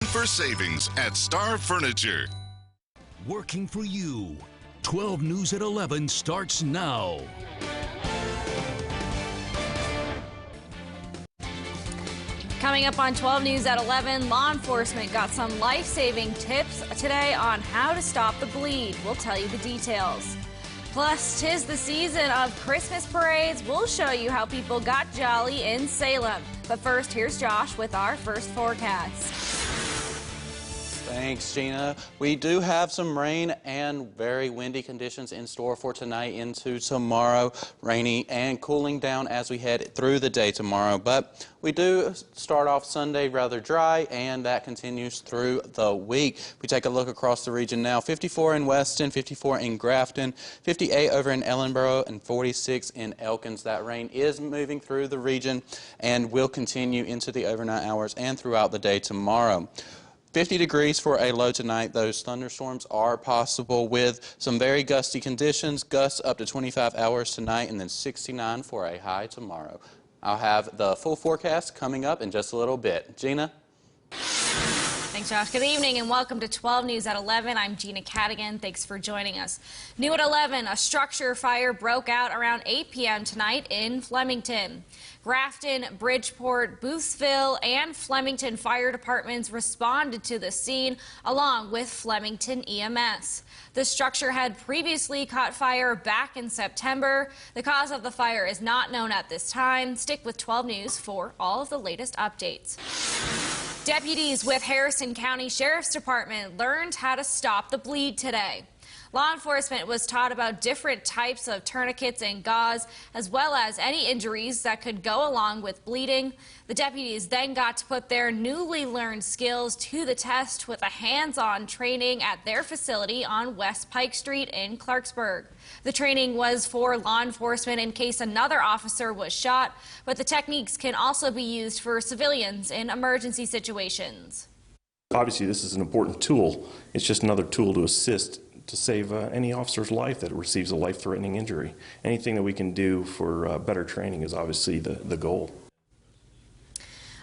for savings at Star Furniture. Working for you. 12 News at 11 starts now. Coming up on 12 News at 11, law enforcement got some life-saving tips today on how to stop the bleed. We'll tell you the details. Plus, 'tis the season of Christmas parades. We'll show you how people got jolly in Salem. But first, here's Josh with our first forecast. Thanks, Gina. We do have some rain and very windy conditions in store for tonight into tomorrow. Rainy and cooling down as we head through the day tomorrow. But we do start off Sunday rather dry, and that continues through the week. We take a look across the region now. 54 in Weston, 54 in Grafton, 58 over in Ellenboro, and 46 in Elkins. That rain is moving through the region and will continue into the overnight hours and throughout the day tomorrow. 50 degrees for a low tonight. Those thunderstorms are possible with some very gusty conditions. Gusts up to 25 hours tonight, and then 69 for a high tomorrow. I'll have the full forecast coming up in just a little bit. Gina? Thanks, Josh. Good evening and welcome to 12 News at 11. I'm Gina Cadigan. Thanks for joining us. New at 11, a structure fire broke out around 8 p.m. tonight in Flemington. Grafton, Bridgeport, Boothville, and Flemington fire departments responded to the scene along with Flemington EMS. The structure had previously caught fire back in September. The cause of the fire is not known at this time. Stick with 12 News for all of the latest updates. Deputies with Harrison County Sheriff's Department learned how to stop the bleed today. Law enforcement was taught about different types of tourniquets and gauze, as well as any injuries that could go along with bleeding. The deputies then got to put their newly learned skills to the test with a hands-on training at their facility on West Pike Street in Clarksburg. The training was for law enforcement in case another officer was shot, but the techniques can also be used for civilians in emergency situations. Obviously, this is an important tool. It's just another tool to assist to save any officer's life that receives a life-threatening injury. Anything that we can do for better training is obviously the goal.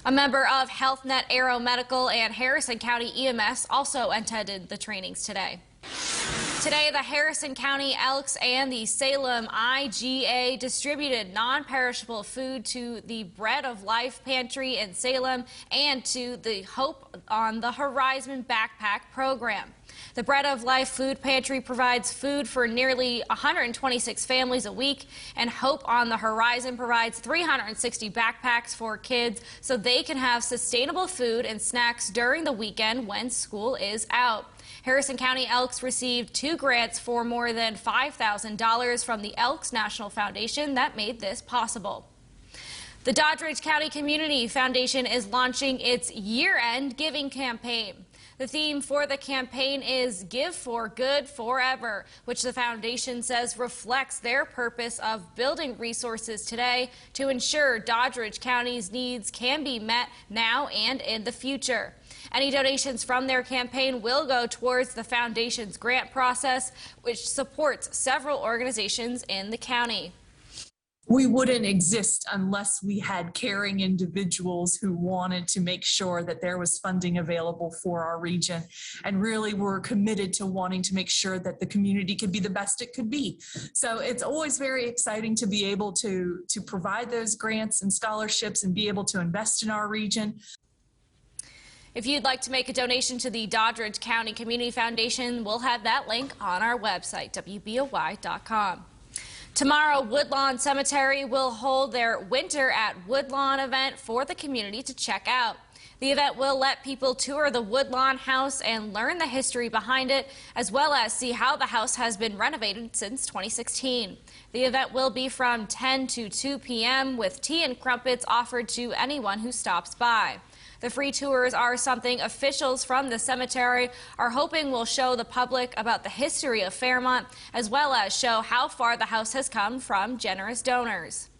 A member of HealthNet Aero Medical and Harrison County EMS also attended the trainings today. Today, the Harrison County Elks and the Salem IGA distributed non-perishable food to the Bread of Life Pantry in Salem and to the Hope on the Horizon Backpack program. The Bread of Life Food Pantry provides food for nearly 126 families a week, and Hope on the Horizon provides 360 backpacks for kids so they can have sustainable food and snacks during the weekend when school is out. Harrison County Elks received 2 grants for more than $5,000 from the Elks National Foundation that made this possible. The Doddridge County Community Foundation is launching its year-end giving campaign. The theme for the campaign is Give for Good Forever, which the foundation says reflects their purpose of building resources today to ensure Doddridge County's needs can be met now and in the future. Any donations from their campaign will go towards the foundation's grant process, which supports several organizations in the county. We wouldn't exist unless we had caring individuals who wanted to make sure that there was funding available for our region, and really were committed to wanting to make sure that the community could be the best it could be. So it's always very exciting to be able to provide those grants and scholarships and be able to invest in our region. If you'd like to make a donation to the Doddridge County Community Foundation, we'll have that link on our website, WBOY.com. Tomorrow, Woodlawn Cemetery will hold their Winter at Woodlawn event for the community to check out. The event will let people tour the Woodlawn house and learn the history behind it, as well as see how the house has been renovated since 2016. The event will be from 10 to 2 p.m. with tea and crumpets offered to anyone who stops by. The free tours are something officials from the cemetery are hoping will show the public about the history of Fairmont, as well as show how far the house has come from generous donors.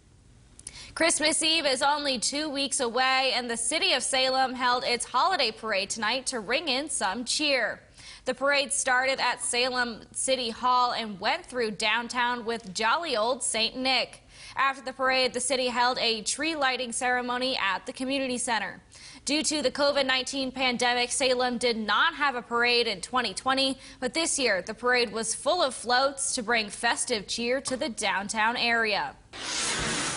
Christmas Eve is only 2 weeks away, and the city of Salem held its holiday parade tonight to ring in some cheer. The parade started at Salem City Hall and went through downtown with jolly old St. Nick. After the parade, the city held a tree lighting ceremony at the community center. Due to the COVID-19 pandemic, Salem did not have a parade in 2020, but this year the parade was full of floats to bring festive cheer to the downtown area.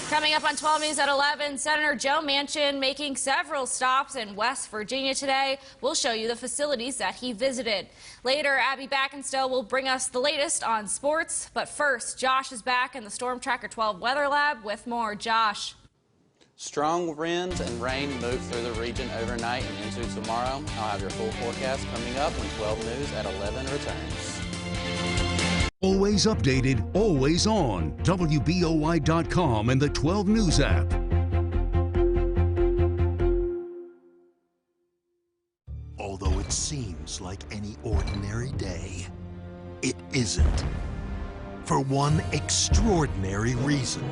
Coming up on 12 News at 11, Senator Joe Manchin making several stops in West Virginia today. We'll show you the facilities that he visited. Later, Abby Backenstow will bring us the latest on sports. But first, Josh is back in the Storm Tracker 12 Weather Lab with more. Josh. Strong winds and rain move through the region overnight and into tomorrow. I'll have your full forecast coming up when 12 News at 11 returns. Always updated, always on. WBOI.com and the 12 News app. Although it seems like any ordinary day, it isn't. For one extraordinary reason.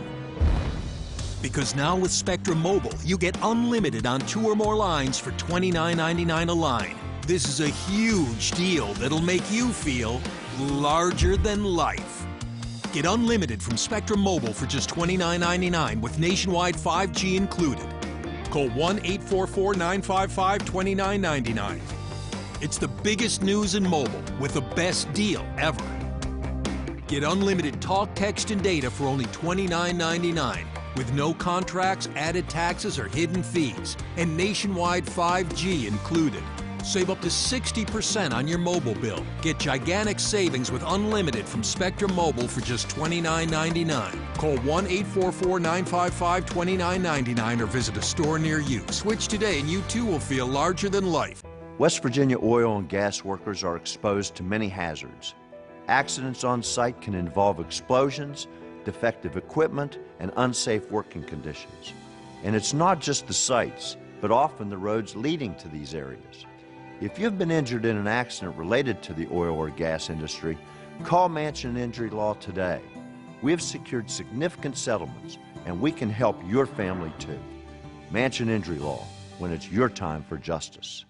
Because now with Spectrum Mobile, you get unlimited on 2 or more lines for $29.99 a line. This is a huge deal that'll make you feel larger than life. Get unlimited from Spectrum Mobile for just $29.99 with nationwide 5G included. Call 1-844-955-2999. It's the biggest news in mobile with the best deal ever. Get unlimited talk, text, and data for only $29.99 with no contracts, added taxes, or hidden fees, and nationwide 5G included. Save up to 60% on your mobile bill. Get gigantic savings with unlimited from Spectrum Mobile for just $29.99. Call 1-844-955-2999 or visit a store near you. Switch today and you too will feel larger than life. West Virginia oil and gas workers are exposed to many hazards. Accidents on site can involve explosions, defective equipment, and unsafe working conditions. And it's not just the sites, but often the roads leading to these areas. If you've been injured in an accident related to the oil or gas industry, call Manchin Injury Law today. We have secured significant settlements, and we can help your family too. Manchin Injury Law, when it's your time for justice.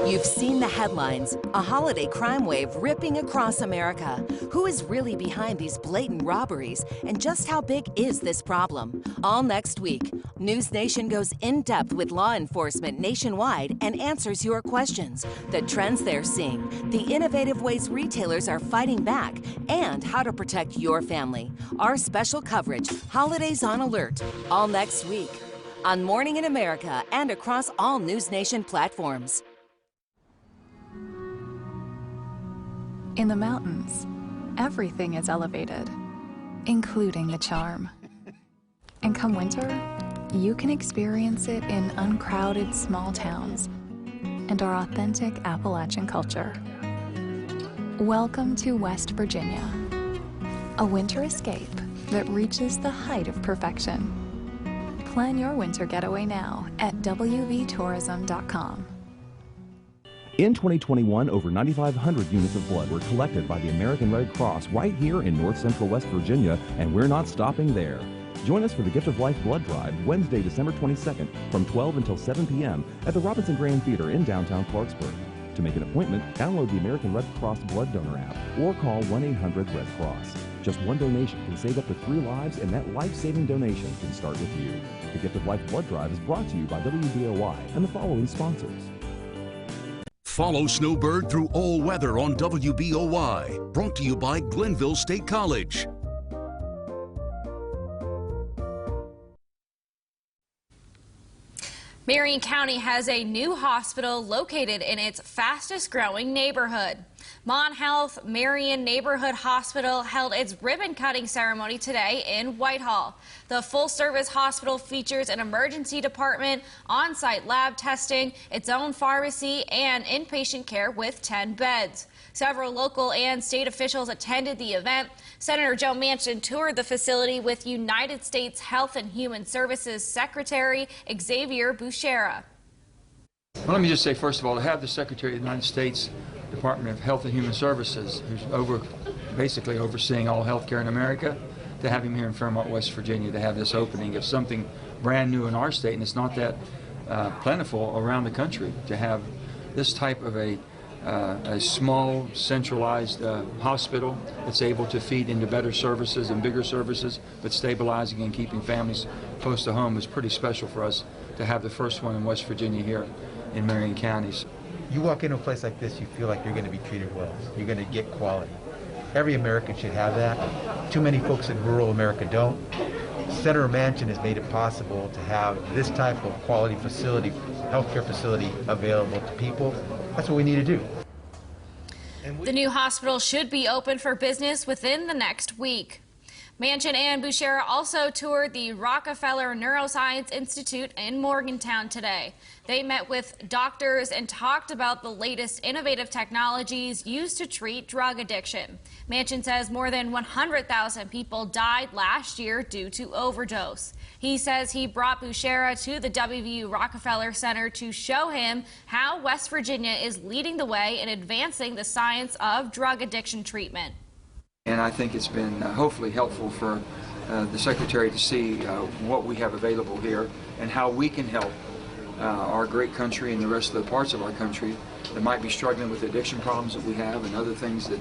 You've seen the headlines, a holiday crime wave ripping across America. Who is really behind these blatant robberies, and just how big is this problem? All next week, News Nation goes in-depth with law enforcement nationwide and answers your questions, the trends they're seeing, the innovative ways retailers are fighting back, and how to protect your family. Our special coverage, Holidays on Alert, all next week on Morning in America and across all News Nation platforms. In the mountains, everything is elevated, including the charm. And come winter, you can experience it in uncrowded small towns and our authentic Appalachian culture. Welcome to West Virginia, a winter escape that reaches the height of perfection. Plan your winter getaway now at wvtourism.com. In 2021, over 9,500 units of blood were collected by the American Red Cross right here in north central West Virginia, and we're not stopping there. Join us for the Gift of Life Blood Drive Wednesday, December 22nd from 12 until 7 p.m. at the Robinson Grand Theater in downtown Clarksburg. To make an appointment, download the American Red Cross Blood Donor app or call 1-800-RED-CROSS. Just one donation can save up to 3 lives, and that life-saving donation can start with you. The Gift of Life Blood Drive is brought to you by WBOI and the following sponsors. Follow Snowbird through all weather on WBOI. Brought to you by Glenville State College. Marion County has a new hospital located in its fastest growing neighborhood. Mon Health Marion Neighborhood Hospital held its ribbon cutting ceremony today in Whitehall. The full-service hospital features an emergency department, on-site lab testing, its own pharmacy, and inpatient care with 10 beds. Several local and state officials attended the event. Senator Joe Manchin toured the facility with United States Health and Human Services Secretary Xavier Bouchera. Well, let me just say, first of all, to have the Secretary of the United States Department of Health and Human Services, who's basically overseeing all health care in America, to have him here in Fairmont, West Virginia, to have this opening of something brand new in our state, and it's not that plentiful around the country to have this type of a a small, centralized hospital that's able to feed into better services and bigger services, but stabilizing and keeping families close to home is pretty special for us to have the first one in West Virginia here in Marion counties. You walk into a place like this, you feel like you're going to be treated well. You're going to get quality. Every American should have that. Too many folks in rural America don't. Senator Manchin has made it possible to have this type of quality facility, healthcare facility, available to people. That's what we need to do. The new hospital should be open for business within the next week. Manchin and Bouchera also toured the Rockefeller Neuroscience Institute in Morgantown today. They met with doctors and talked about the latest innovative technologies used to treat drug addiction. Manchin says more than 100,000 people died last year due to overdose. He says he brought Bouchera to the WVU Rockefeller Center to show him how West Virginia is leading the way in advancing the science of drug addiction treatment. And I think it's been hopefully helpful for the Secretary to see what we have available here and how we can help our great country and the rest of the parts of our country that might be struggling with addiction problems that we have and other things that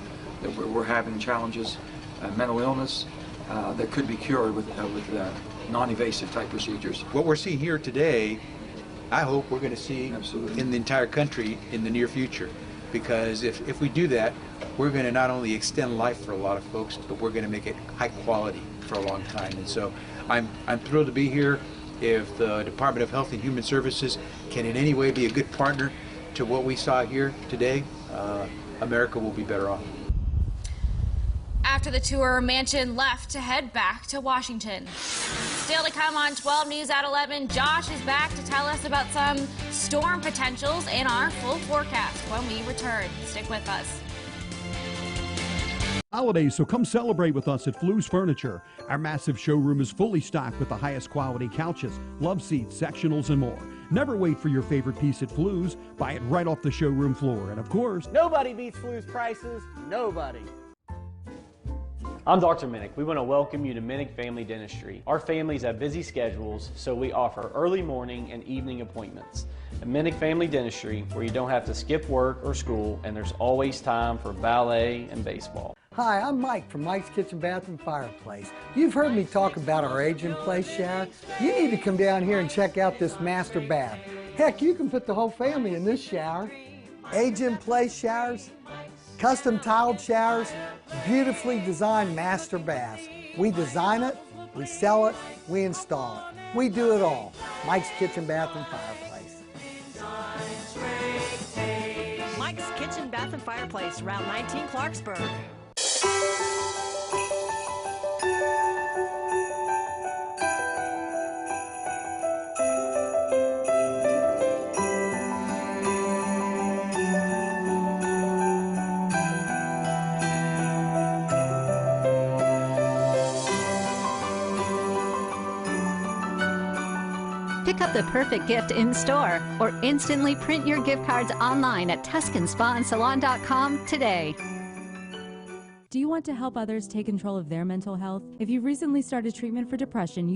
we're having challenges, mental illness that could be cured with non-invasive type procedures. What we're seeing here today, I hope we're going to see in the entire country in the near future. Because if we do that, we're going to not only extend life for a lot of folks, but we're going to make it high quality for a long time. And so I'm thrilled to be here. If the Department of Health and Human Services can in any way be a good partner to what we saw here today, America will be better off. After the tour, Manchin left to head back to Washington. Still to come on 12 News at 11, Josh is back to tell us about some storm potentials in our full forecast when we return. Stick with us. Holidays, so come celebrate with us at Flu's Furniture. Our massive showroom is fully stocked with the highest quality couches, love seats, sectionals, and more. Never wait for your favorite piece at Flu's. Buy it right off the showroom floor. And of course, nobody beats Flu's prices. Nobody. I'm Dr. Minnick. We want to welcome you to Minnick Family Dentistry. Our families have busy schedules, so we offer early morning and evening appointments. At Minnick Family Dentistry, where you don't have to skip work or school, and there's always time for ballet and baseball. Hi, I'm Mike from Mike's Kitchen, Bath, and Fireplace. You've heard me talk about our age-in-place shower. You need to come down here and check out this master bath. Heck, you can put the whole family in this shower. Age-in-place showers, custom tiled showers, beautifully designed master baths. We design it, we sell it, we install it. We do it all. Mike's Kitchen, Bath, and Fireplace. Mike's Kitchen, Bath, and Fireplace, Route 19, Clarksburg. Pick up the perfect gift in store or instantly print your gift cards online at TuscanSpaandSalon.com today. Do you want to help others take control of their mental health? If you've recently started treatment for depression,